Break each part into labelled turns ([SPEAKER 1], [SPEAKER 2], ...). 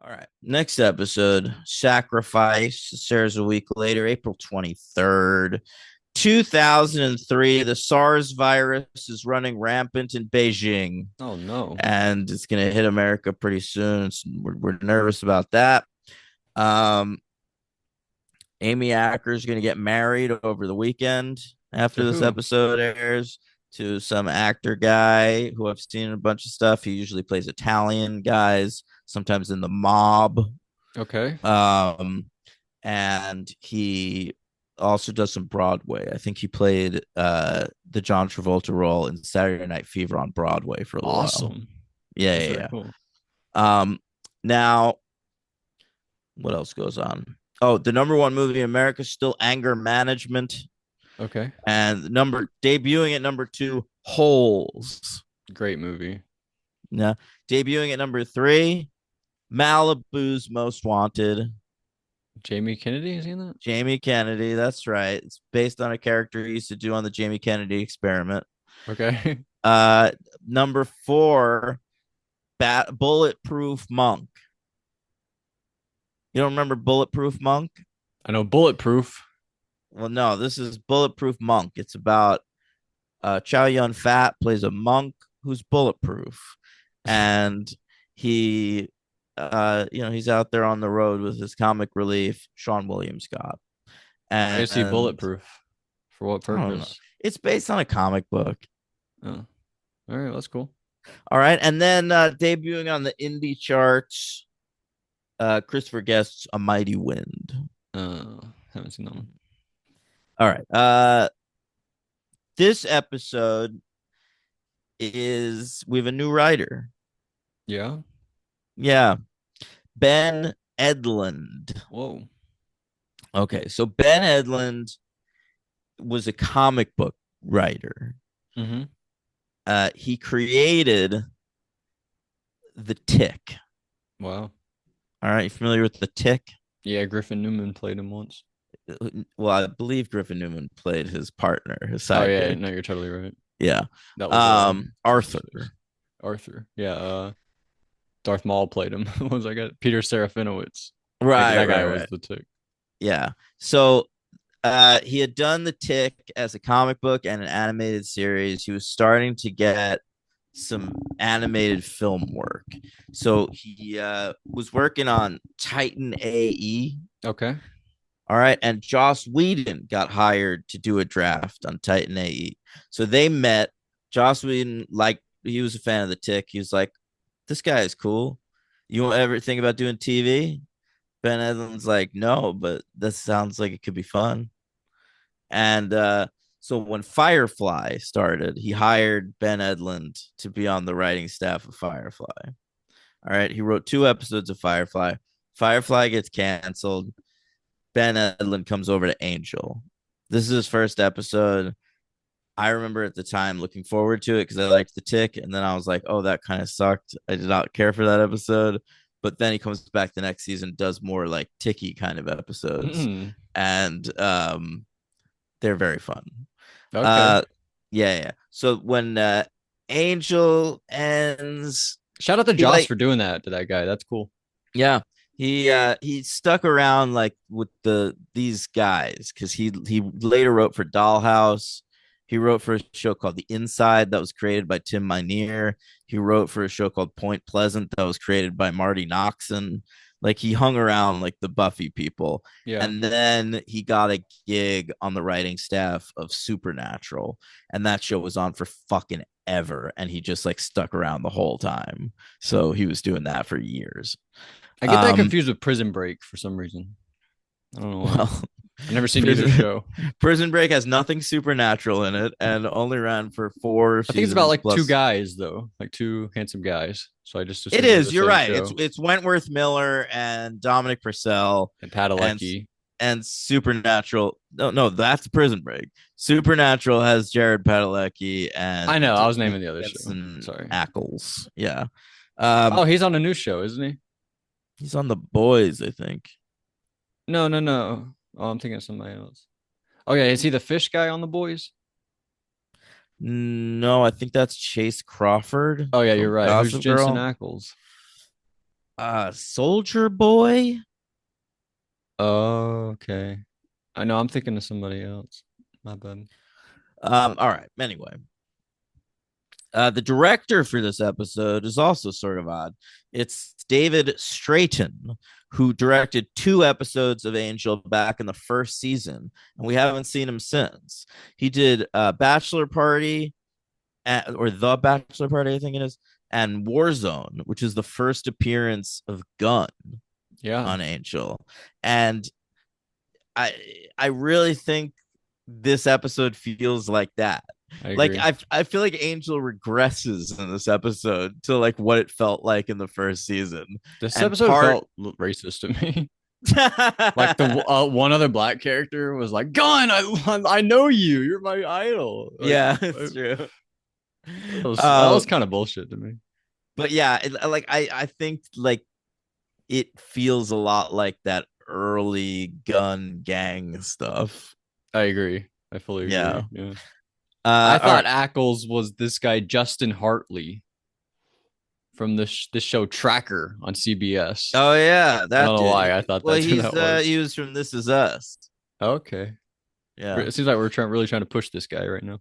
[SPEAKER 1] All right. Next episode, Sacrifice. Sarah's a week later, April 23rd, 2003. The SARS virus is running rampant in Beijing,
[SPEAKER 2] Oh no.
[SPEAKER 1] and it's going to hit America pretty soon. We're nervous about that. Um, Amy Acker is going to get married over the weekend
[SPEAKER 2] To
[SPEAKER 1] after this
[SPEAKER 2] who?
[SPEAKER 1] episode airs to some actor guy who I've seen in a bunch of stuff. He usually plays Italian guys, sometimes in the mob.
[SPEAKER 2] Okay.
[SPEAKER 1] Um, and he also does some Broadway. I think he played the John Travolta role in Saturday Night Fever on Broadway for a little while.
[SPEAKER 2] Awesome.
[SPEAKER 1] Yeah,
[SPEAKER 2] That's
[SPEAKER 1] yeah,
[SPEAKER 2] very
[SPEAKER 1] yeah.
[SPEAKER 2] cool.
[SPEAKER 1] Now what else goes on? Oh, the number one movie in America is still Anger Management,
[SPEAKER 2] Okay.
[SPEAKER 1] and number debuting at number two, Holes.
[SPEAKER 2] Great movie.
[SPEAKER 1] Yeah, debuting at number three, Malibu's Most Wanted.
[SPEAKER 2] Jamie Kennedy is he in that?
[SPEAKER 1] Jamie Kennedy. That's right. It's based on a character he used to do on the Jamie Kennedy Experiment.
[SPEAKER 2] Okay.
[SPEAKER 1] Uh, Number four, Bulletproof Monk. You don't remember Bulletproof Monk?
[SPEAKER 2] I know Bulletproof.
[SPEAKER 1] Well, no, this is Bulletproof Monk. It's about Chow Yun Fat plays a monk who's bulletproof, and he, he's out there on the road with his comic relief, Sean William Scott,
[SPEAKER 2] Why is he
[SPEAKER 1] and
[SPEAKER 2] bulletproof? For what
[SPEAKER 1] I don't know.
[SPEAKER 2] purpose?
[SPEAKER 1] It's based on a comic book.
[SPEAKER 2] Oh. All right, that's cool.
[SPEAKER 1] All right, and then debuting on the indie charts, Christopher Guest's "A Mighty Wind."
[SPEAKER 2] Haven't seen that one.
[SPEAKER 1] All right, this episode is we have a new writer.
[SPEAKER 2] Yeah.
[SPEAKER 1] Yeah, Ben Edlund.
[SPEAKER 2] Whoa.
[SPEAKER 1] Okay, so Ben Edlund was a comic book writer.
[SPEAKER 2] Mm-hmm.
[SPEAKER 1] He created the Tick.
[SPEAKER 2] Wow.
[SPEAKER 1] All right, you familiar with the Tick?
[SPEAKER 2] Yeah, Griffin Newman played him once.
[SPEAKER 1] Well, I believe Griffin Newman played his partner, his
[SPEAKER 2] Oh yeah,
[SPEAKER 1] sidekick.
[SPEAKER 2] no, you're totally right.
[SPEAKER 1] Yeah.
[SPEAKER 2] That was what's his
[SPEAKER 1] Arthur.
[SPEAKER 2] face? Arthur. Yeah, Darth Maul played him. What was I got? Peter Serafinowicz.
[SPEAKER 1] Right,
[SPEAKER 2] That guy
[SPEAKER 1] right,
[SPEAKER 2] was
[SPEAKER 1] right.
[SPEAKER 2] the tick.
[SPEAKER 1] Yeah. So he had done the Tick as a comic book and an animated series. He was starting to get some animated film work. So he was working on Titan AE.
[SPEAKER 2] Okay.
[SPEAKER 1] All right. And Joss Whedon got hired to do a draft on Titan AE. So they met. Joss Whedon, like, he was a fan of the Tick. He was like, this guy is cool. You won't ever think about doing TV? Ben Edlund's like, no, but this sounds like it could be fun. And so when Firefly started, he hired Ben Edlund to be on the writing staff of Firefly. All right. He wrote two episodes of Firefly. Firefly gets canceled. Ben Edlund comes over to Angel. This is his first episode. I remember at the time looking forward to it because I liked the Tick, and then I was like, "Oh, that kind of sucked." I did not care for that episode. But then he comes back the next season, does more like Ticky kind of episodes,
[SPEAKER 2] Mm,
[SPEAKER 1] and they're very fun.
[SPEAKER 2] okay.
[SPEAKER 1] Uh, yeah, yeah. So when Angel ends,
[SPEAKER 2] Shout out to
[SPEAKER 1] he
[SPEAKER 2] Joss
[SPEAKER 1] like,
[SPEAKER 2] for doing that to that guy. That's cool.
[SPEAKER 1] yeah, he stuck around like with these guys because he later wrote for Dollhouse. He wrote for a show called The Inside that was created by Tim Minear. He wrote for a show called Point Pleasant that was created by Marty Noxon. Like he hung around like the Buffy people.
[SPEAKER 2] Yeah.
[SPEAKER 1] And then he got a gig on the writing staff of Supernatural. And that show was on for fucking ever. And he just like stuck around the whole time. So he was doing that for years.
[SPEAKER 2] I get that
[SPEAKER 1] Um,
[SPEAKER 2] confused with Prison Break for some reason. I don't know why.
[SPEAKER 1] well,
[SPEAKER 2] I've never seen either
[SPEAKER 1] Prison,
[SPEAKER 2] show.
[SPEAKER 1] Prison Break has nothing supernatural in it and only ran for four
[SPEAKER 2] I think it's about
[SPEAKER 1] seasons
[SPEAKER 2] like two
[SPEAKER 1] plus.
[SPEAKER 2] guys though, like two handsome guys. So I just
[SPEAKER 1] It
[SPEAKER 2] assumed they were the
[SPEAKER 1] is. You're
[SPEAKER 2] same
[SPEAKER 1] right.
[SPEAKER 2] show.
[SPEAKER 1] It's Wentworth Miller and Dominic Purcell
[SPEAKER 2] And
[SPEAKER 1] and
[SPEAKER 2] Padalecki.
[SPEAKER 1] Supernatural. No, no, that's Prison Break. Supernatural has Jared Padalecki
[SPEAKER 2] I
[SPEAKER 1] and
[SPEAKER 2] know. I was naming the other show.
[SPEAKER 1] Jensen
[SPEAKER 2] Sorry.
[SPEAKER 1] Ackles. Yeah.
[SPEAKER 2] Oh, he's on a new show, isn't he?
[SPEAKER 1] He's on The Boys, I think.
[SPEAKER 2] No, no, no. Oh, I'm thinking of somebody else. Oh yeah, is he the fish guy on the boys?
[SPEAKER 1] No, I think that's Chase Crawford
[SPEAKER 2] Oh yeah, you're
[SPEAKER 1] from
[SPEAKER 2] right. Who's
[SPEAKER 1] Gossip
[SPEAKER 2] Jensen
[SPEAKER 1] Girl.
[SPEAKER 2] Ackles?
[SPEAKER 1] Soldier Boy.
[SPEAKER 2] Oh, okay. I know I'm thinking of somebody else. My bad.
[SPEAKER 1] All right. Anyway, the director for this episode is also sort of odd. It's David Strayton, who directed 2 episodes of Angel back in the first season, and we haven't seen him since. He did Bachelor Party, or The Bachelor Party, I think it is, and Warzone, which is the first appearance of Gunn
[SPEAKER 2] Yeah,
[SPEAKER 1] on Angel. And I I really think this episode feels like that.
[SPEAKER 2] I
[SPEAKER 1] Like
[SPEAKER 2] agree.
[SPEAKER 1] I feel like Angel regresses in this episode to like what it felt like in the first season.
[SPEAKER 2] This
[SPEAKER 1] And
[SPEAKER 2] episode
[SPEAKER 1] part
[SPEAKER 2] felt racist to me. Like the one other black character was like, "Gun, I know you. You're my idol." Like
[SPEAKER 1] yeah, it's true.
[SPEAKER 2] that was kind of bullshit to me.
[SPEAKER 1] But yeah, like I think like it feels a lot like that early gun gang stuff.
[SPEAKER 2] I agree. I fully
[SPEAKER 1] Yeah.
[SPEAKER 2] agree. Yeah. I
[SPEAKER 1] All
[SPEAKER 2] thought
[SPEAKER 1] right.
[SPEAKER 2] Ackles was this guy Justin Hartley from this show Tracker on CBS.
[SPEAKER 1] Oh yeah,
[SPEAKER 2] I don't
[SPEAKER 1] that
[SPEAKER 2] know
[SPEAKER 1] dude.
[SPEAKER 2] why I thought
[SPEAKER 1] Well,
[SPEAKER 2] that's who that was.
[SPEAKER 1] he was from This Is Us.
[SPEAKER 2] Okay.
[SPEAKER 1] Yeah.
[SPEAKER 2] It seems like we're really trying to push this guy right now.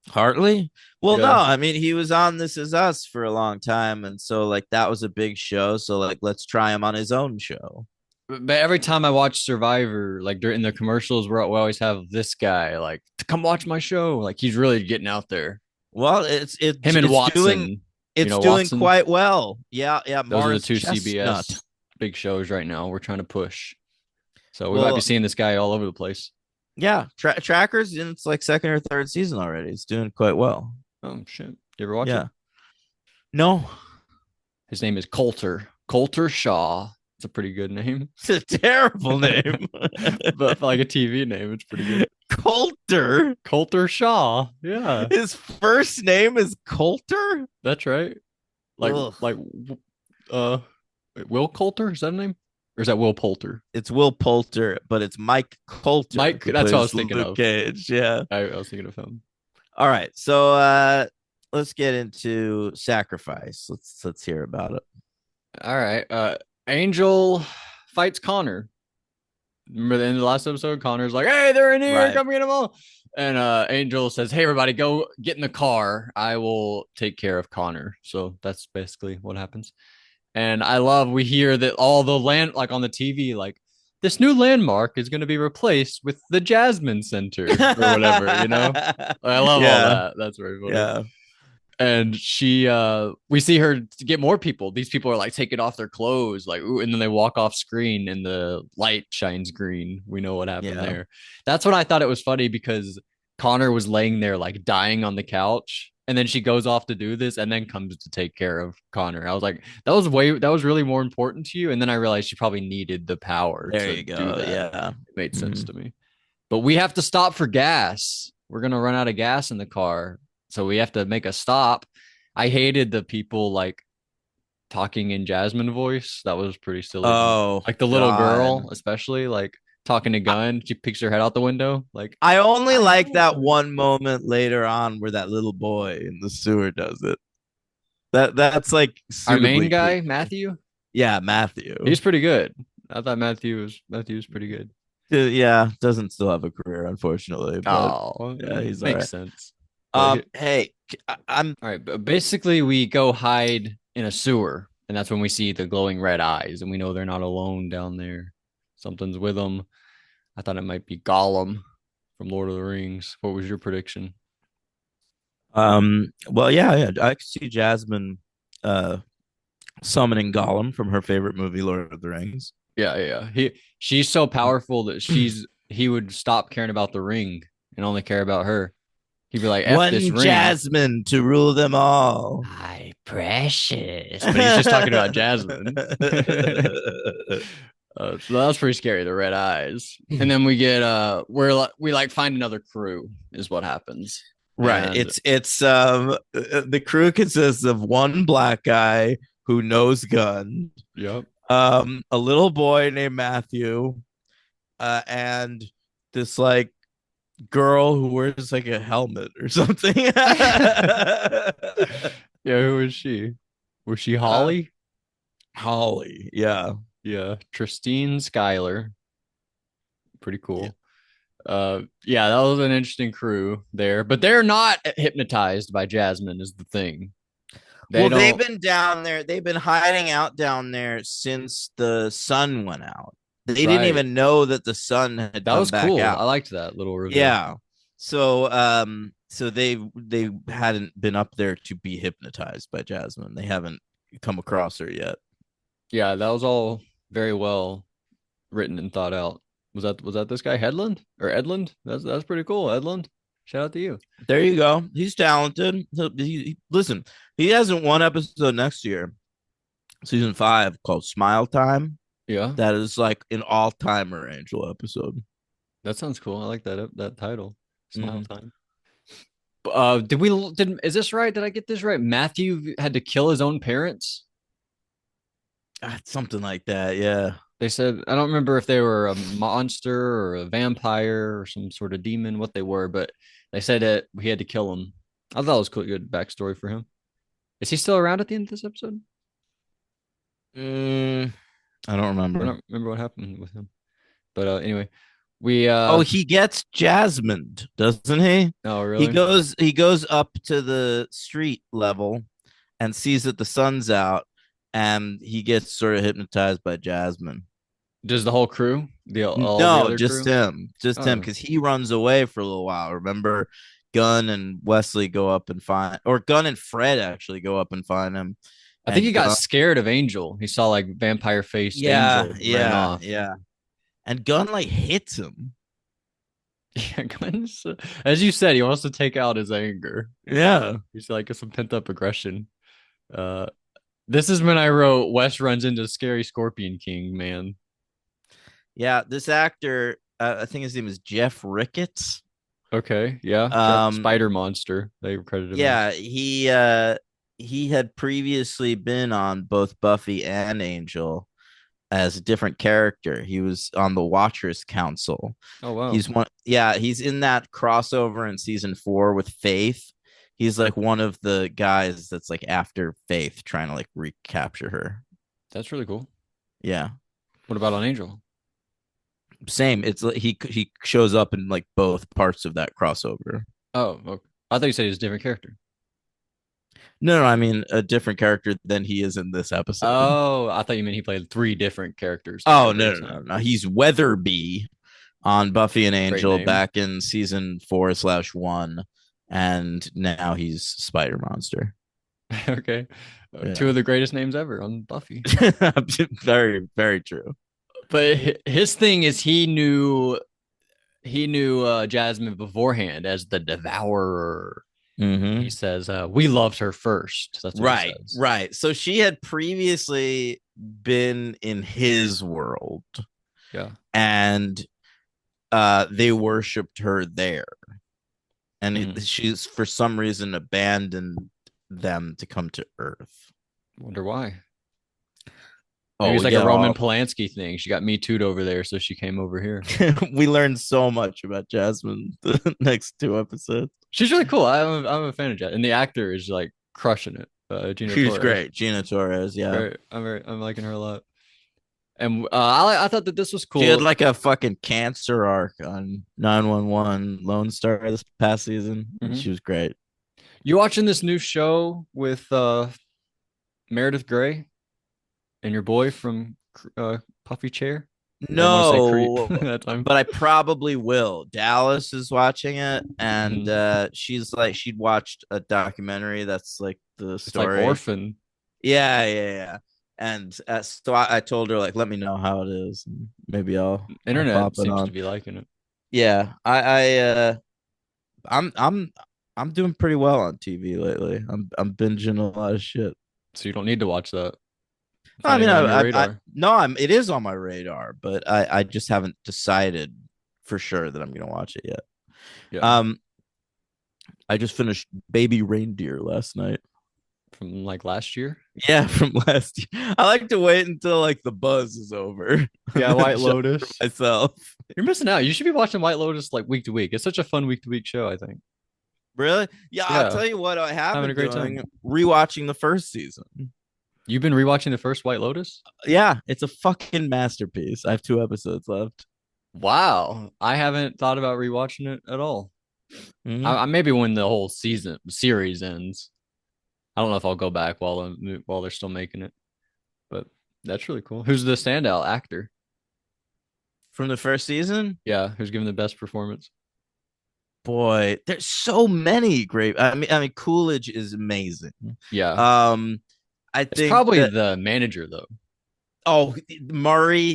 [SPEAKER 1] Hartley? Well, no,
[SPEAKER 2] Yeah.
[SPEAKER 1] I mean he was on This Is Us for a long time, and so like that was a big show. So like let's try him on his own show.
[SPEAKER 2] But every time I watch Survivor, like during the commercials, we always have this guy like to come watch my show. Like he's really getting out there.
[SPEAKER 1] Well,
[SPEAKER 2] Him and Watson,
[SPEAKER 1] it's doing
[SPEAKER 2] Watson.
[SPEAKER 1] quite well. Yeah, yeah.
[SPEAKER 2] Those are the
[SPEAKER 1] Mars
[SPEAKER 2] two
[SPEAKER 1] Chestnut.
[SPEAKER 2] CBS big shows right now. We're trying to push, so we might be
[SPEAKER 1] Well,
[SPEAKER 2] seeing this guy all over the place.
[SPEAKER 1] yeah. Trackers in its like second or third season already. It's doing quite well.
[SPEAKER 2] Oh shit! You ever watch it?
[SPEAKER 1] Yeah. No,
[SPEAKER 2] His name is Coulter Shaw. It's a pretty good name,
[SPEAKER 1] it's a terrible name.
[SPEAKER 2] but for like a TV name, it's pretty good.
[SPEAKER 1] Coulter.
[SPEAKER 2] Coulter Shaw. Yeah,
[SPEAKER 1] His first name is Coulter.
[SPEAKER 2] that's right. Like
[SPEAKER 1] Ugh.
[SPEAKER 2] like uh, wait, Will Coulter is that a name, or is that Will Poulter?
[SPEAKER 1] It's Will Poulter, but it's Mike Coulter
[SPEAKER 2] Mike.
[SPEAKER 1] who
[SPEAKER 2] That's what I was
[SPEAKER 1] plays
[SPEAKER 2] thinking
[SPEAKER 1] Luke
[SPEAKER 2] of.
[SPEAKER 1] Cage. Yeah.
[SPEAKER 2] I was thinking of him.
[SPEAKER 1] All right. So let's get into Sacrifice. Let's hear about it.
[SPEAKER 2] All right. Angel fights Connor. Remember the end of the last episode? Connor's like, "Hey, they're in here.
[SPEAKER 1] Right.
[SPEAKER 2] Come get them all." And Angel says, "Hey, everybody, go get in the car. I will take care of Connor." So that's basically what happens. And I love we hear that all the land like on the TV, like this new landmark is going to be replaced with the Jasmine Center or whatever. I love all
[SPEAKER 1] Yeah.
[SPEAKER 2] that. That's very funny.
[SPEAKER 1] Yeah.
[SPEAKER 2] And she we see her to get more people. These people are like taking off their clothes, like ooh, and then they walk off screen and the light shines green. We know what happened
[SPEAKER 1] Yeah.
[SPEAKER 2] there. That's when I thought it was funny because Connor was laying there like dying on the couch, and then she goes off to do this and then comes to take care of Connor. I was like, that was really more important to you. And then I realized she probably needed the power
[SPEAKER 1] There
[SPEAKER 2] to
[SPEAKER 1] you
[SPEAKER 2] do
[SPEAKER 1] go.
[SPEAKER 2] that.
[SPEAKER 1] Yeah.
[SPEAKER 2] It made sense
[SPEAKER 1] Mhm.
[SPEAKER 2] to me. But we have to stop for gas. We're gonna run out of gas in the car. So we have to make a stop. I hated the people like talking in Jasmine voice. That was pretty silly to me.
[SPEAKER 1] Oh
[SPEAKER 2] Like the little
[SPEAKER 1] God.
[SPEAKER 2] girl, especially like talking to Gunn. She peeks her head out the window. Like,
[SPEAKER 1] I only
[SPEAKER 2] I
[SPEAKER 1] like
[SPEAKER 2] know.
[SPEAKER 1] that one moment later on where that little boy in the sewer does it. That's like
[SPEAKER 2] Our main
[SPEAKER 1] suitably
[SPEAKER 2] guy,
[SPEAKER 1] creepy.
[SPEAKER 2] Matthew,
[SPEAKER 1] Yeah, Matthew.
[SPEAKER 2] he's pretty good. I thought Matthew was pretty good.
[SPEAKER 1] Yeah, doesn't still have a career, unfortunately, but
[SPEAKER 2] Oh,
[SPEAKER 1] yeah, he's all
[SPEAKER 2] makes
[SPEAKER 1] right.
[SPEAKER 2] sense. But
[SPEAKER 1] Hey, I'm
[SPEAKER 2] all right, but basically we go hide in a sewer, and that's when we see the glowing red eyes, and we know they're not alone down there. Something's with them. I thought it might be Gollum from Lord of the Rings. What was your prediction?
[SPEAKER 1] well, yeah, I could see Jasmine uh summoning Gollum from her favorite movie, Lord of the Rings.
[SPEAKER 2] Yeah, yeah. She's so powerful that he would stop caring about the ring and only care about her. He'd be like, "F this
[SPEAKER 1] One
[SPEAKER 2] ring."
[SPEAKER 1] Jasmine to rule them all.
[SPEAKER 2] Hi, precious. But he's just talking about Jasmine. So that was pretty scary, the red eyes. And then we get we like find another crew is what happens.
[SPEAKER 1] Right.
[SPEAKER 2] And
[SPEAKER 1] It's the crew consists of one black guy who knows gun,
[SPEAKER 2] yep.
[SPEAKER 1] a little boy named Matthew, and this like girl who wears like a helmet or something.
[SPEAKER 2] Yeah, who was she? Was she
[SPEAKER 1] uh,
[SPEAKER 2] Holly?
[SPEAKER 1] Holly. Yeah.
[SPEAKER 2] Yeah, Tristine Skyler, pretty
[SPEAKER 1] Yeah.
[SPEAKER 2] cool. Yeah, that was an interesting crew there, but they're not hypnotized by Jasmine is the thing. They
[SPEAKER 1] Well, they've
[SPEAKER 2] don't.
[SPEAKER 1] been down there. They've been hiding out down there since the sun went out. They didn't
[SPEAKER 2] Right.
[SPEAKER 1] even know that the sun had
[SPEAKER 2] That
[SPEAKER 1] come
[SPEAKER 2] was
[SPEAKER 1] back
[SPEAKER 2] cool. I
[SPEAKER 1] out.
[SPEAKER 2] liked that little reveal.
[SPEAKER 1] Yeah. So they hadn't been up there to be hypnotized by Jasmine. They haven't come across her yet.
[SPEAKER 2] Yeah, that was all very well written and thought out. Was that this guy Headland or Edland? That's pretty cool. Edland. Shout out to you.
[SPEAKER 1] There you go. He's talented. Listen, he has not one episode next year, season 5, called Smile Time.
[SPEAKER 2] Yeah,
[SPEAKER 1] That is like an all-timer Angel episode.
[SPEAKER 2] that sounds cool. I like that title. Smile
[SPEAKER 1] Mm-hmm.
[SPEAKER 2] time. Did is this right? Did I get this right? Matthew had to kill his own parents.
[SPEAKER 1] Something like that. Yeah.
[SPEAKER 2] They said I don't remember if they were a monster or a vampire or some sort of demon, what they were, but they said that he had to kill him. I thought it was cool, good backstory for him. Is he still around at the end of this episode?
[SPEAKER 1] Mm, I don't
[SPEAKER 2] I
[SPEAKER 1] remember.
[SPEAKER 2] don't remember what happened with him. But anyway, we
[SPEAKER 1] Oh, he gets Jasmined, doesn't he?
[SPEAKER 2] oh
[SPEAKER 1] He
[SPEAKER 2] really?
[SPEAKER 1] goes up to the street level and sees that the sun's out, and he gets sort of hypnotized by Jasmine.
[SPEAKER 2] Does the whole crew, the all the
[SPEAKER 1] No,
[SPEAKER 2] other crew?
[SPEAKER 1] just him,
[SPEAKER 2] Oh,
[SPEAKER 1] because he runs away for a little while. Remember, Gunn and Wesley go up and find, or Gunn and Fred actually go up and find him,
[SPEAKER 2] I think he
[SPEAKER 1] and
[SPEAKER 2] got
[SPEAKER 1] Gunn,
[SPEAKER 2] scared of Angel. He saw like vampire faced
[SPEAKER 1] yeah,
[SPEAKER 2] Angel and ran
[SPEAKER 1] yeah,
[SPEAKER 2] off.
[SPEAKER 1] yeah, and Gunn like hits him.
[SPEAKER 2] Yeah, Glenn's, as you said, he wants to take out his anger.
[SPEAKER 1] Yeah,
[SPEAKER 2] He's like some pent up aggression. Uh, this is when I wrote Wes runs into scary Scorpion King, man.
[SPEAKER 1] yeah. This actor, I think his name is Jeff Ricketts.
[SPEAKER 2] Okay, yeah,
[SPEAKER 1] Um,
[SPEAKER 2] Spider Monster. They credited him as.
[SPEAKER 1] yeah, he had previously been on both Buffy and Angel as a different character. He was on the Watchers Council.
[SPEAKER 2] Oh wow,
[SPEAKER 1] He's one, yeah, he's in that crossover in season 4 with Faith. He's like one of the guys that's like after Faith trying to like recapture her.
[SPEAKER 2] that's really cool.
[SPEAKER 1] Yeah.
[SPEAKER 2] What about on Angel?
[SPEAKER 1] Same. It's like he shows up in like both parts of that crossover.
[SPEAKER 2] Oh, okay. I thought you said he was a different character.
[SPEAKER 1] No, no, I mean a different character than he is in this episode.
[SPEAKER 2] Oh, I thought you meant he played three different characters
[SPEAKER 1] Oh,
[SPEAKER 2] together.
[SPEAKER 1] no, no, no, no. He's Weatherby on Buffy and
[SPEAKER 2] Great
[SPEAKER 1] Angel
[SPEAKER 2] name.
[SPEAKER 1] back in season 4/1, and now he's Spider Monster.
[SPEAKER 2] Okay. Two
[SPEAKER 1] Yeah.
[SPEAKER 2] of the greatest names ever on Buffy.
[SPEAKER 1] Very, very true.
[SPEAKER 2] But his thing is he knew Jasmine beforehand as the devourer. He
[SPEAKER 1] Mm-hmm.
[SPEAKER 2] says, we loved her first. That's what he
[SPEAKER 1] Right,
[SPEAKER 2] says.
[SPEAKER 1] right. So she had previously been in his world,
[SPEAKER 2] Yeah.
[SPEAKER 1] and they worshipped her there. And
[SPEAKER 2] Mm.
[SPEAKER 1] she's for some reason abandoned them to come to Earth.
[SPEAKER 2] Wonder why. Maybe
[SPEAKER 1] Oh,
[SPEAKER 2] it's
[SPEAKER 1] we
[SPEAKER 2] like a
[SPEAKER 1] get
[SPEAKER 2] Roman
[SPEAKER 1] all
[SPEAKER 2] Polanski thing. She got Me Too'd over there, so she came over here.
[SPEAKER 1] we learned so much about Jasmine the next 2 episodes.
[SPEAKER 2] She's really cool. I'm a fan of Jasmine. And the actor is like crushing it. Gina
[SPEAKER 1] She's
[SPEAKER 2] Torres.
[SPEAKER 1] great. Gina Torres, yeah.
[SPEAKER 2] I'm liking her a lot. And I thought that this was
[SPEAKER 1] She had
[SPEAKER 2] cool.
[SPEAKER 1] like a fucking cancer arc on 911 Lone Star this past season, and
[SPEAKER 2] Mhm.
[SPEAKER 1] she was great.
[SPEAKER 2] You watching this new show with Meredith Grey and your boy from Puffy Chair? I didn't want to say creep
[SPEAKER 1] No,
[SPEAKER 2] that time.
[SPEAKER 1] but I probably will. Dallas is watching it, and
[SPEAKER 2] Mhm.
[SPEAKER 1] she's like, she'd watched a documentary that's like the
[SPEAKER 2] It's like
[SPEAKER 1] story.
[SPEAKER 2] Orphan.
[SPEAKER 1] Yeah, yeah, yeah. And so I told her like, let me know how it is, and maybe I'll
[SPEAKER 2] Internet
[SPEAKER 1] pop it
[SPEAKER 2] seems to
[SPEAKER 1] on.
[SPEAKER 2] be liking it.
[SPEAKER 1] Yeah, I'm I'm doing pretty well on TV lately. I'm binging a lot of shit.
[SPEAKER 2] So you don't need to watch that. It's
[SPEAKER 1] I
[SPEAKER 2] not
[SPEAKER 1] mean,
[SPEAKER 2] even on your
[SPEAKER 1] I
[SPEAKER 2] radar.
[SPEAKER 1] no, it is on my radar, but I just haven't decided for sure that I'm gonna watch it yet.
[SPEAKER 2] Yeah.
[SPEAKER 1] Um, I just finished Baby Reindeer last night.
[SPEAKER 2] From like last year.
[SPEAKER 1] Yeah, from last year. I like to wait until like the buzz is over.
[SPEAKER 2] Yeah,
[SPEAKER 1] And then
[SPEAKER 2] White
[SPEAKER 1] show it for
[SPEAKER 2] Lotus.
[SPEAKER 1] myself.
[SPEAKER 2] You're missing out. You should be watching White Lotus like week to week. It's such a fun week to week show, I think.
[SPEAKER 1] Really? Yeah, I'll
[SPEAKER 2] Yeah.
[SPEAKER 1] tell you what I have
[SPEAKER 2] Having a
[SPEAKER 1] been
[SPEAKER 2] great
[SPEAKER 1] doing,
[SPEAKER 2] time.
[SPEAKER 1] rewatching the first season.
[SPEAKER 2] You've been rewatching the first White Lotus?
[SPEAKER 1] Yeah, it's a fucking masterpiece. I have 2 episodes left.
[SPEAKER 2] Wow. I haven't thought about rewatching it at all.
[SPEAKER 1] Hmm.
[SPEAKER 2] Maybe when the whole series ends. I don't know if I'll go back while they're still making it, but that's really cool. Who's the standout actor?
[SPEAKER 1] From the first season.
[SPEAKER 2] Yeah, who's giving the best performance?
[SPEAKER 1] Boy, there's so many great. I mean, Coolidge is amazing.
[SPEAKER 2] Yeah,
[SPEAKER 1] Um, I
[SPEAKER 2] it's
[SPEAKER 1] think
[SPEAKER 2] probably
[SPEAKER 1] that
[SPEAKER 2] the manager though.
[SPEAKER 1] oh, Murray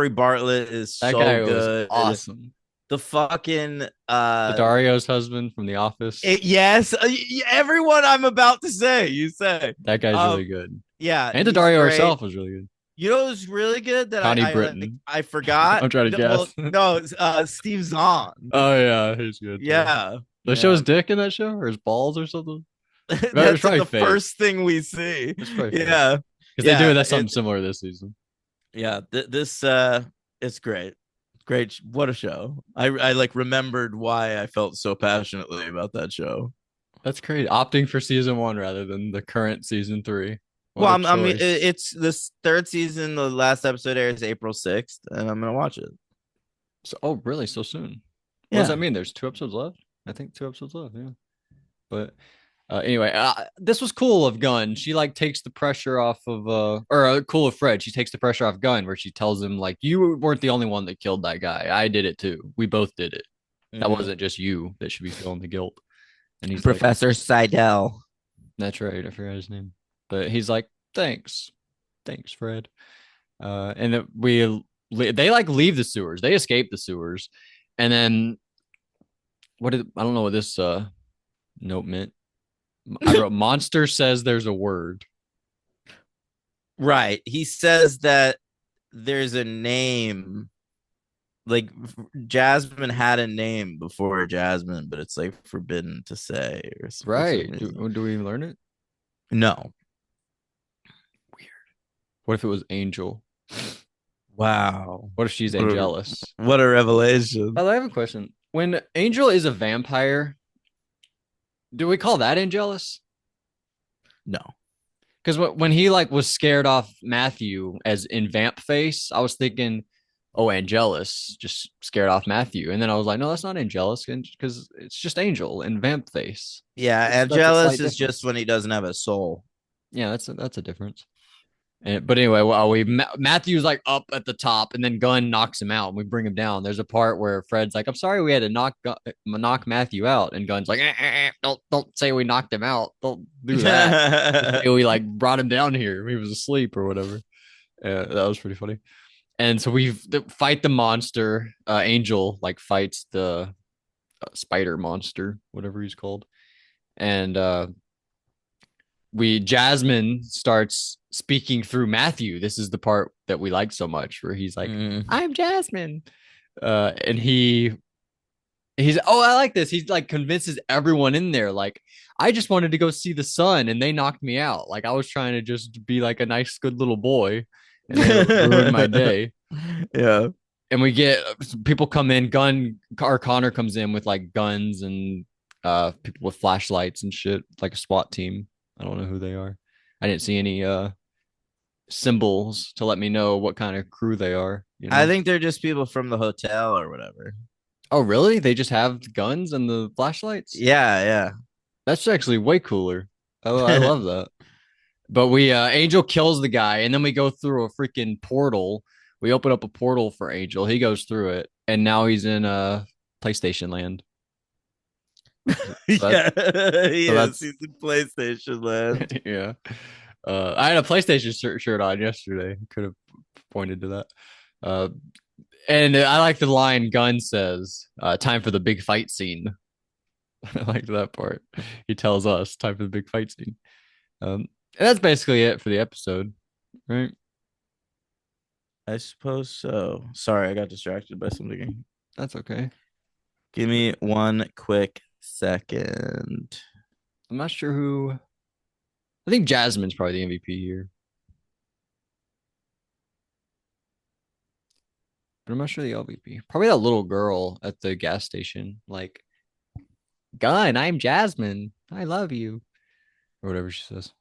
[SPEAKER 1] Bartlett is
[SPEAKER 2] That
[SPEAKER 1] so
[SPEAKER 2] guy was
[SPEAKER 1] good.
[SPEAKER 2] awesome.
[SPEAKER 1] The fucking
[SPEAKER 2] The Dario's husband from The Office.
[SPEAKER 1] yes, everyone I'm about to say, you say.
[SPEAKER 2] That guy's
[SPEAKER 1] Um,
[SPEAKER 2] really good.
[SPEAKER 1] yeah,
[SPEAKER 2] And
[SPEAKER 1] he's
[SPEAKER 2] Dario
[SPEAKER 1] great.
[SPEAKER 2] herself was really good.
[SPEAKER 1] You know who's really good that
[SPEAKER 2] Connie
[SPEAKER 1] like
[SPEAKER 2] Britton.
[SPEAKER 1] I forgot?
[SPEAKER 2] I'm trying to
[SPEAKER 1] Well,
[SPEAKER 2] guess.
[SPEAKER 1] no, it's, Steve Zahn.
[SPEAKER 2] Oh yeah, he's good too.
[SPEAKER 1] Yeah,
[SPEAKER 2] They show
[SPEAKER 1] yeah.
[SPEAKER 2] his dick in that show or his balls or something. It's
[SPEAKER 1] That's
[SPEAKER 2] probably
[SPEAKER 1] the
[SPEAKER 2] fake.
[SPEAKER 1] first thing we see.
[SPEAKER 2] It's probably fake
[SPEAKER 1] Yeah,
[SPEAKER 2] because they do
[SPEAKER 1] yeah.
[SPEAKER 2] that something similar this season.
[SPEAKER 1] Yeah. This it's great. Great. What a show. I like remembered why I felt so passionately about that show.
[SPEAKER 2] That's crazy. Opting for season one rather than the current season three. What
[SPEAKER 1] Well,
[SPEAKER 2] a
[SPEAKER 1] I mean,
[SPEAKER 2] choice.
[SPEAKER 1] it's this third season. The last episode airs April 6th, and I'm gonna watch it.
[SPEAKER 2] So, oh, really? So soon? What does
[SPEAKER 1] Yeah.
[SPEAKER 2] that mean? There's 2 episodes left? I think 2 episodes left. Yeah. But anyway, this was cool of Gunn. She like takes the pressure off of cool of Fred. She takes the pressure off Gunn where she tells him like you weren't the only one that killed that guy. I did it too. We both did it. That
[SPEAKER 1] Hmm.
[SPEAKER 2] wasn't just you that should be feeling the guilt. And he's like,
[SPEAKER 1] Professor Seidel.
[SPEAKER 2] that's right. I forgot his name. But he's like, thanks. Thanks, Fred. And that they like leave the sewers. They escape the sewers. And then I don't know what this note meant. I wrote monster says there's a word.
[SPEAKER 1] Right. He says that there's a name. Like Jasmine had a name before Jasmine, but it's like forbidden to say or for some
[SPEAKER 2] Right.
[SPEAKER 1] reason.
[SPEAKER 2] Do we learn it?
[SPEAKER 1] No.
[SPEAKER 2] Weird. What if it was Angel?
[SPEAKER 1] Wow.
[SPEAKER 2] What if she's
[SPEAKER 1] What a,
[SPEAKER 2] Angelus?
[SPEAKER 1] what a revelation.
[SPEAKER 2] I have a question. When Angel is a vampire, do we call that Angelus?
[SPEAKER 1] No.
[SPEAKER 2] Because when he like was scared off Matthew as in vamp face, I was thinking, oh, Angelus just scared off Matthew, and then I was like, no, that's not Angelus, because it's just Angel in vamp face.
[SPEAKER 1] Yeah,
[SPEAKER 2] That's a
[SPEAKER 1] Angelus
[SPEAKER 2] slight
[SPEAKER 1] is just
[SPEAKER 2] difference.
[SPEAKER 1] when he doesn't have a soul.
[SPEAKER 2] Yeah, that's a difference. But anyway, well, Matthew's like up at the top, and then Gunn knocks him out, and we bring him down. There's a part where Fred's like, "I'm sorry, we had to knock Matthew out," and Gunn's like, don't say we knocked him out. Don't do that. Just say we like brought him down here. He was asleep or whatever." That was pretty funny. And so we fight the monster. Angel like fights the spider monster, whatever he's called, and Jasmine starts speaking through Matthew. This is the part that we like so much, where he's like,
[SPEAKER 1] Mm.
[SPEAKER 2] "I'm Jasmine," and he's I like this. He's like convinces everyone in there, like, I just wanted to go see the sun, and they knocked me out. Like I was trying to just be like a nice, good little boy, and they ruined my day.
[SPEAKER 1] Yeah.
[SPEAKER 2] And we get people come in, Connor comes in with like guns and people with flashlights and shit, like a SWAT team. I don't know who they are. I didn't see any symbols to let me know what kind of crew they are, you
[SPEAKER 1] I
[SPEAKER 2] know.
[SPEAKER 1] think they're just people from the hotel or whatever.
[SPEAKER 2] Oh, really? They just have guns and the flashlights?
[SPEAKER 1] Yeah,
[SPEAKER 2] That's actually way cooler. I
[SPEAKER 1] yeah.
[SPEAKER 2] love that. But we Angel kills the guy, and then we go through a freaking portal. We open up a portal for Angel. He goes through it, and now he's in PlayStation Land. So
[SPEAKER 1] Yeah, he
[SPEAKER 2] so
[SPEAKER 1] is.
[SPEAKER 2] that's
[SPEAKER 1] He's in PlayStation Land.
[SPEAKER 2] yeah. I had a PlayStation shirt on yesterday. Could have pointed to that. Uh, and I like the line Gunn says, "Time for the big fight scene." I like that part. He tells us, "Time for the big fight scene." And that's basically it for the episode, right?
[SPEAKER 1] I suppose so. Sorry, I got distracted by something.
[SPEAKER 2] That's okay.
[SPEAKER 1] Give me one quick second.
[SPEAKER 2] I'm not sure who. I think Jasmine's probably the MVP here, but I'm not sure the LVP. Probably that little girl at the gas station, like, "Gun, I'm Jasmine. I love you," or whatever she says.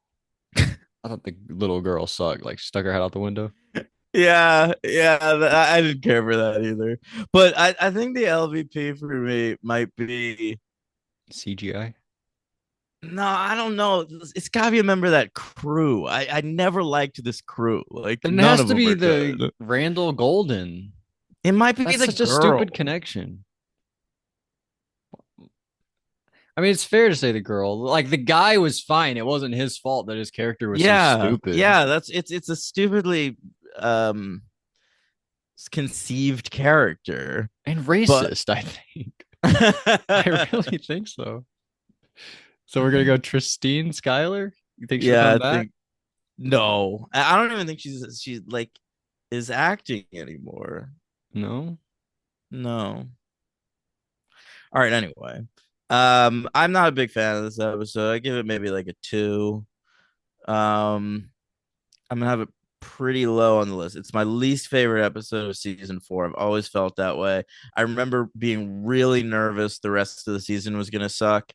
[SPEAKER 2] I thought the little girl sucked. Like stuck her head out the window.
[SPEAKER 1] Yeah, yeah, I didn't care for that either. But I think the LVP for me might be
[SPEAKER 2] CGI.
[SPEAKER 1] no, I don't know. It's got to be a member of that crew. I never liked this crew. Like
[SPEAKER 2] Then it
[SPEAKER 1] none
[SPEAKER 2] has
[SPEAKER 1] of
[SPEAKER 2] to
[SPEAKER 1] them
[SPEAKER 2] be
[SPEAKER 1] are
[SPEAKER 2] the
[SPEAKER 1] good.
[SPEAKER 2] Randall Golden.
[SPEAKER 1] It might be
[SPEAKER 2] That's
[SPEAKER 1] the
[SPEAKER 2] such a stupid
[SPEAKER 1] girl.
[SPEAKER 2] connection. I mean, it's fair to say the girl. Like the guy was fine. It wasn't his fault that his character was so
[SPEAKER 1] Yeah,
[SPEAKER 2] stupid
[SPEAKER 1] yeah. It's a stupidly um conceived character,
[SPEAKER 2] and
[SPEAKER 1] but
[SPEAKER 2] racist, I think. I really think so. So we're gonna go Tristine Skyler. You think she'll
[SPEAKER 1] yeah,
[SPEAKER 2] come
[SPEAKER 1] I
[SPEAKER 2] back?
[SPEAKER 1] think no. I don't even think she's like is acting anymore.
[SPEAKER 2] No.
[SPEAKER 1] No. All right, anyway. I'm not a big fan of this episode. I give it maybe like a 2. Um I'm gonna have it pretty low on the list. It's my least favorite episode of season 4. I've always felt that way. I remember being really nervous the rest of the season was gonna suck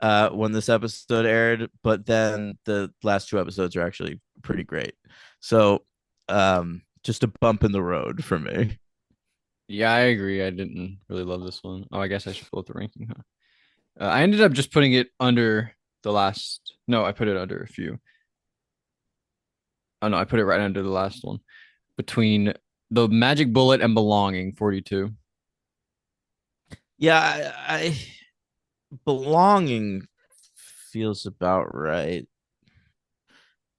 [SPEAKER 1] when this episode aired, but then the last 2 episodes are actually pretty great. So just a bump in the road for me.
[SPEAKER 2] Yeah, I agree. I didn't really love this one. Oh, I guess I should pull up the ranking, huh? I ended up just putting it under the last. No, I put it under a few. Oh no, I put it right under the last one. Between the Magic Bullet and Belonging, 42.
[SPEAKER 1] Yeah, I belonging feels about right.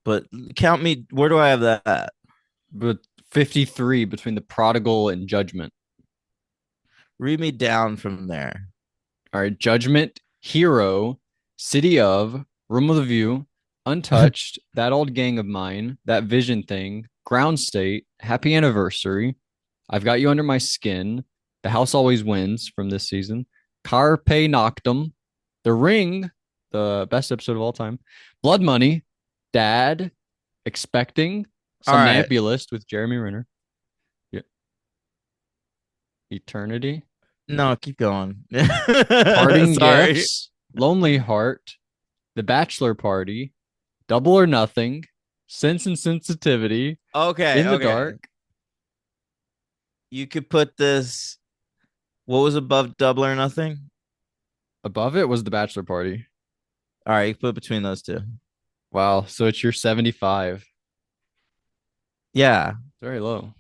[SPEAKER 1] But count me. Where do I have that?
[SPEAKER 2] But 53 between the Prodigal and Judgment.
[SPEAKER 1] Read me down from there.
[SPEAKER 2] All right, Judgment, Hero, City of, Room of the View, Untouched, That Old Gang of Mine, That Vision Thing, Ground State, Happy Anniversary, I've Got You Under My Skin, The House Always Wins from this season, Carpe Noctem, The Ring, the best episode of all time, Blood Money, Dad, Expecting,
[SPEAKER 1] All right.
[SPEAKER 2] Somnambulist with Jeremy Renner, yeah. Eternity,
[SPEAKER 1] No, keep going.
[SPEAKER 2] Parting
[SPEAKER 1] Sorry.
[SPEAKER 2] Gifts, Lonely Heart, The Bachelor Party, Double or Nothing, Sense and Sensitivity,
[SPEAKER 1] Okay,
[SPEAKER 2] In the
[SPEAKER 1] okay.
[SPEAKER 2] Dark.
[SPEAKER 1] You could put this. What was above double or nothing?
[SPEAKER 2] Above it was The Bachelor Party.
[SPEAKER 1] All right, you put between those two.
[SPEAKER 2] Wow. So it's your 75.
[SPEAKER 1] Yeah.
[SPEAKER 2] Very low.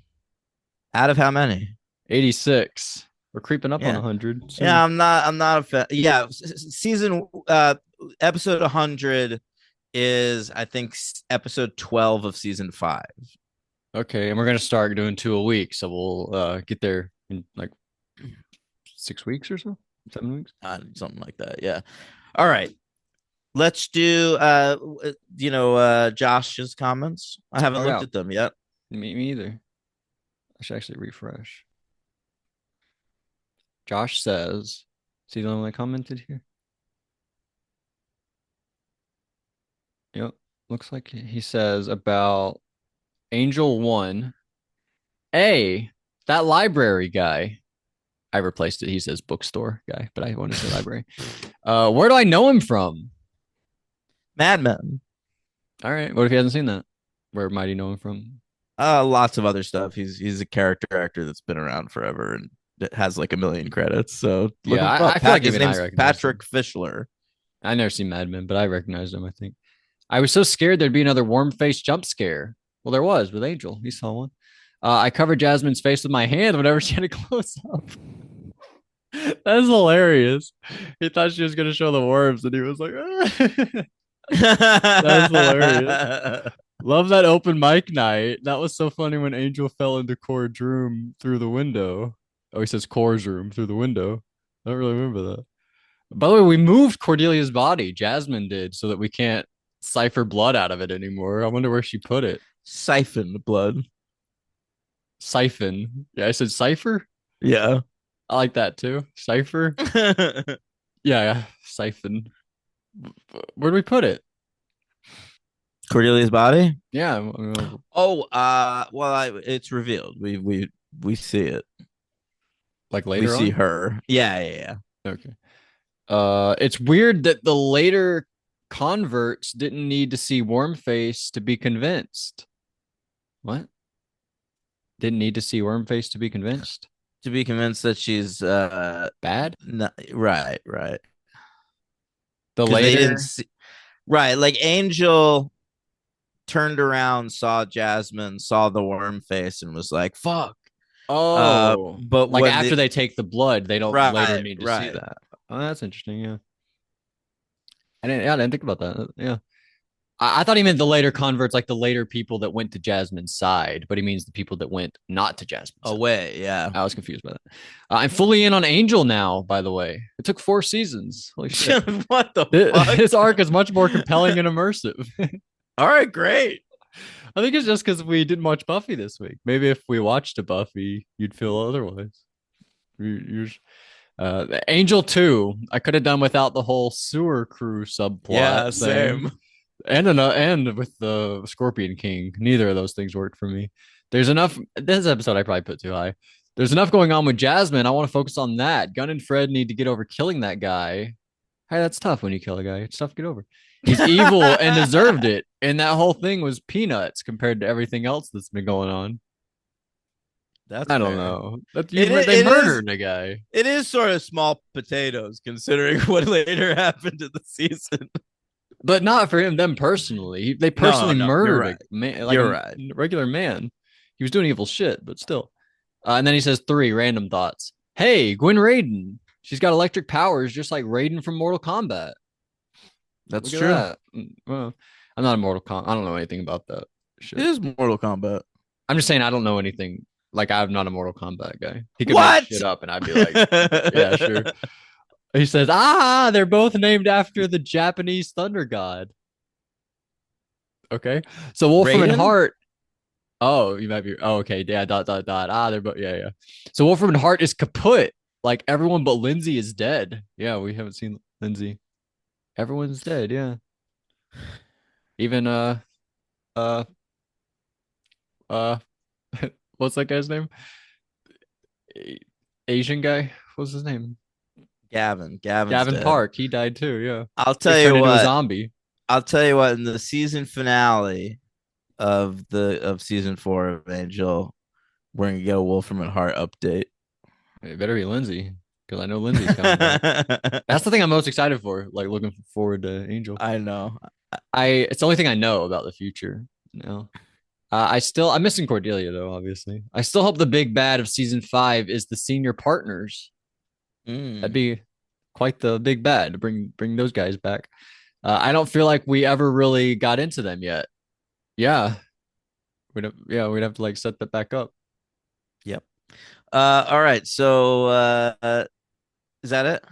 [SPEAKER 1] Out of how many?
[SPEAKER 2] 86. We're creeping up on
[SPEAKER 1] Yeah.
[SPEAKER 2] 100
[SPEAKER 1] Yeah,
[SPEAKER 2] soon.
[SPEAKER 1] I'm not a fan. Yeah, season episode 100 is I think episode 12 of season 5.
[SPEAKER 2] Okay. And we're going to start doing 2 a week. So we'll get there in like 6 weeks or so, 7 weeks.
[SPEAKER 1] Something like that. Yeah. All right. Let's do Josh's comments. I haven't
[SPEAKER 2] Oh,
[SPEAKER 1] looked
[SPEAKER 2] yeah.
[SPEAKER 1] at them yet.
[SPEAKER 2] Me either. I should actually refresh. Josh says, see the one I commented here? Yep. Looks like he says about Angel 1. That library guy. I replaced it. He says bookstore guy, but I want to say library. Where do I know him from?
[SPEAKER 1] Mad Men.
[SPEAKER 2] All right. What if he hasn't seen that? Where might he know him from?
[SPEAKER 1] Lots of other stuff. He's a character actor that's been around forever and it has like a million credits. So look
[SPEAKER 2] Yeah,
[SPEAKER 1] him
[SPEAKER 2] I
[SPEAKER 1] up.
[SPEAKER 2] feel like
[SPEAKER 1] His
[SPEAKER 2] even I
[SPEAKER 1] name's
[SPEAKER 2] recognize him.
[SPEAKER 1] Patrick Fischler.
[SPEAKER 2] I never seen Mad Men, but I recognized him, I think. I was so scared there'd be another warm face jump scare. Well, there was with Angel. He saw one. I covered Jasmine's face with my hand whenever she had a close up. That's hilarious. He thought she was going to show the worms, and he was like, that's hilarious. Love that open mic night. That was so funny when Angel fell into Cord's room through the window. Oh, he says Cord's room through the window. I don't really remember that. By the way, we moved Cordelia's body. Jasmine did, so that we can't cipher blood out of it anymore. I wonder where she put it.
[SPEAKER 1] Siphon blood.
[SPEAKER 2] Siphon. Yeah, I said cipher.
[SPEAKER 1] Yeah.
[SPEAKER 2] I like that too. Cipher. Yeah, siphon. Where do we put it?
[SPEAKER 1] Cordelia's body.
[SPEAKER 2] Yeah.
[SPEAKER 1] Oh, well, it's revealed. We see it.
[SPEAKER 2] Like
[SPEAKER 1] We
[SPEAKER 2] later
[SPEAKER 1] see
[SPEAKER 2] on.
[SPEAKER 1] her. Yeah, yeah, yeah.
[SPEAKER 2] Okay. It's weird that the later converts didn't need to see Wormface to be convinced. What? Didn't need to see Wormface to be convinced?
[SPEAKER 1] To be convinced that she's
[SPEAKER 2] Bad?
[SPEAKER 1] right, right.
[SPEAKER 2] The
[SPEAKER 1] Because they didn't
[SPEAKER 2] later.
[SPEAKER 1] see right, like Angel turned around, saw Jasmine, saw the worm face, and was like, "Fuck."
[SPEAKER 2] Oh,
[SPEAKER 1] But
[SPEAKER 2] like
[SPEAKER 1] when
[SPEAKER 2] after
[SPEAKER 1] the
[SPEAKER 2] they take the blood, they don't later
[SPEAKER 1] right,
[SPEAKER 2] need to see
[SPEAKER 1] right.
[SPEAKER 2] that. Oh, that's interesting. Yeah. I didn't think about that. Yeah. I thought he meant the later converts, like the later people that went to Jasmine's side, but he means the people that went not to Jasmine's side.
[SPEAKER 1] Away, yeah.
[SPEAKER 2] I was confused by that. I'm fully in on Angel now, by the way. It took 4 seasons. Holy shit.
[SPEAKER 1] What the fuck?
[SPEAKER 2] This arc is much more compelling and immersive.
[SPEAKER 1] All right, great.
[SPEAKER 2] I think it's just because we didn't watch Buffy this week. Maybe if we watched a Buffy, you'd feel otherwise. Angel 2, I could have done without the whole sewer crew subplot
[SPEAKER 1] Yeah,
[SPEAKER 2] thing.
[SPEAKER 1] same.
[SPEAKER 2] And with the Scorpion King. Neither of those things worked for me. There's enough. This episode I probably put too high. There's enough going on with Jasmine. I want to focus on that. Gunn and Fred need to get over killing that guy. Hey, that's tough when you kill a guy. It's tough to get over. He's evil and deserved it. And that whole thing was peanuts compared to everything else that's been going on.
[SPEAKER 1] That's
[SPEAKER 2] I don't
[SPEAKER 1] fair.
[SPEAKER 2] know. They
[SPEAKER 1] It is
[SPEAKER 2] murdered a guy.
[SPEAKER 1] it is sort of small potatoes considering what later happened in the season.
[SPEAKER 2] But not for him, them personally. They
[SPEAKER 1] No,
[SPEAKER 2] personally
[SPEAKER 1] no, you're
[SPEAKER 2] murdered
[SPEAKER 1] right.
[SPEAKER 2] a man, like
[SPEAKER 1] You're
[SPEAKER 2] a
[SPEAKER 1] right.
[SPEAKER 2] regular man. He was doing evil shit, but still. And then he says 3 random thoughts. Hey, Gwen Raiden. She's got electric powers just like Raiden from Mortal Kombat.
[SPEAKER 1] That's
[SPEAKER 2] Look at
[SPEAKER 1] true.
[SPEAKER 2] that. Well, I'm not a Mortal Kombat. I don't know anything about that
[SPEAKER 1] It
[SPEAKER 2] shit.
[SPEAKER 1] is Mortal Kombat.
[SPEAKER 2] I'm just saying I don't know anything. Like I'm not a Mortal Kombat guy. He could make
[SPEAKER 1] What?
[SPEAKER 2] shit up and I'd be like, yeah, sure. He says, they're both named after the Japanese thunder god. Okay. So Wolfram and
[SPEAKER 1] Raiden?
[SPEAKER 2] Hart. Oh, you might be. Oh, okay. Yeah. Dot dot dot. They're both. Yeah, yeah. So Wolfram and Hart is kaput. Like everyone but Lindsay is dead. Yeah, we haven't seen Lindsay. Everyone's dead. Yeah. Even uh uh what's that guy's name? Asian guy. What's his name?
[SPEAKER 1] Gavin. Gavin's
[SPEAKER 2] Gavin
[SPEAKER 1] dead.
[SPEAKER 2] Park. He died too. Yeah.
[SPEAKER 1] I'll
[SPEAKER 2] He
[SPEAKER 1] tell you
[SPEAKER 2] turned into a
[SPEAKER 1] what.
[SPEAKER 2] zombie.
[SPEAKER 1] I'll tell you what. In the season finale of season 4 of Angel, we're gonna get a Wolfram and Hart update.
[SPEAKER 2] It better be Lindsay because I know Lindsay's coming back. That's the thing I'm most excited for. Like looking forward to Angel.
[SPEAKER 1] I know.
[SPEAKER 2] It's the only thing I know about the future. No. I'm missing Cordelia though, obviously. I still hope the big bad of season 5 is the senior partners. That'd
[SPEAKER 1] Mm.
[SPEAKER 2] be quite the big bad to bring those guys back. I don't feel like we ever really got into them yet. Yeah. We'd have to like set that back up.
[SPEAKER 1] Yep. All right. So is that it?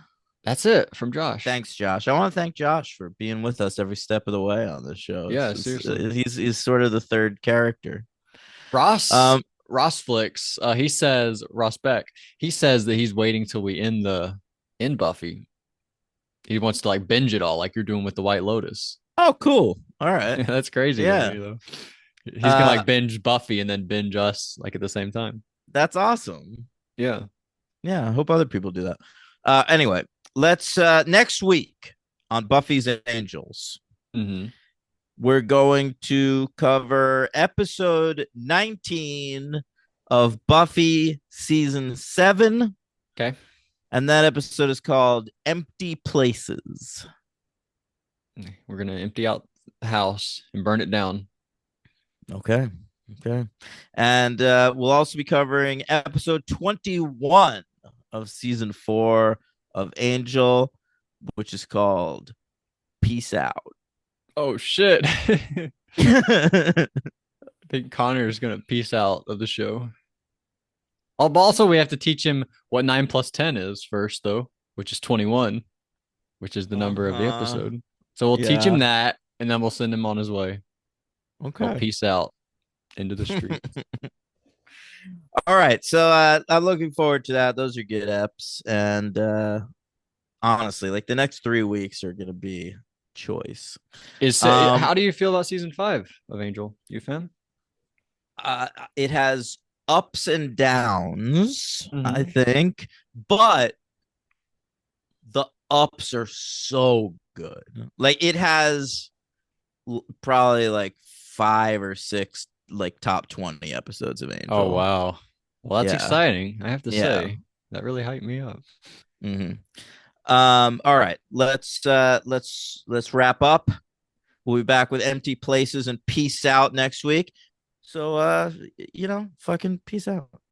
[SPEAKER 2] That's it from Josh.
[SPEAKER 1] Thanks, Josh. I want to thank Josh for being with us every step of the way on this show.
[SPEAKER 2] Yeah, seriously.
[SPEAKER 1] He's sort of the third character.
[SPEAKER 2] Ross
[SPEAKER 1] Um,
[SPEAKER 2] Ross Flicks, he says Ross Beck, he says that he's waiting till we end Buffy. He wants to like binge it all, like you're doing with the White Lotus.
[SPEAKER 1] oh, cool. All right.
[SPEAKER 2] That's crazy to
[SPEAKER 1] Yeah.
[SPEAKER 2] me though. He's gonna
[SPEAKER 1] Uh,
[SPEAKER 2] like binge Buffy and then binge us like at the same time.
[SPEAKER 1] that's awesome.
[SPEAKER 2] Yeah.
[SPEAKER 1] Yeah, I hope other people do that. Anyway, let's next week on Buffy's Angels,
[SPEAKER 2] Mm-hmm.
[SPEAKER 1] we're going to cover episode 19 of Buffy season 7.
[SPEAKER 2] Okay.
[SPEAKER 1] And that episode is called Empty Places.
[SPEAKER 2] We're gonna empty out the house and burn it down.
[SPEAKER 1] Okay. Okay. And we'll also be covering episode 21 of season 4 of Angel, which is called Peace Out.
[SPEAKER 2] Oh shit. I think Connor's gonna peace out of the show. Also, we have to teach him what 9 plus 10 is first, though, which is 21, which is the number of the episode. So we'll teach him that, and then we'll send him on his way.
[SPEAKER 1] Okay.
[SPEAKER 2] He'll peace out into the street.
[SPEAKER 1] All right. So I'm looking forward to that. Those are good eps. And honestly, like the next 3 weeks are going to be choice.
[SPEAKER 2] How do you feel about season 5 of Angel? You a fan?
[SPEAKER 1] It has ups and downs, I
[SPEAKER 2] Mhm.
[SPEAKER 1] think, but the ups are so good. Like it has probably like 5 or 6 like top 20 episodes of
[SPEAKER 2] Oh
[SPEAKER 1] Angel.
[SPEAKER 2] wow. Well, that's
[SPEAKER 1] Yeah.
[SPEAKER 2] exciting. I have to
[SPEAKER 1] Yeah.
[SPEAKER 2] say that really hyped me up.
[SPEAKER 1] hmm all right. Let's wrap up. We'll be back with empty places and peace out next week. So fucking peace out.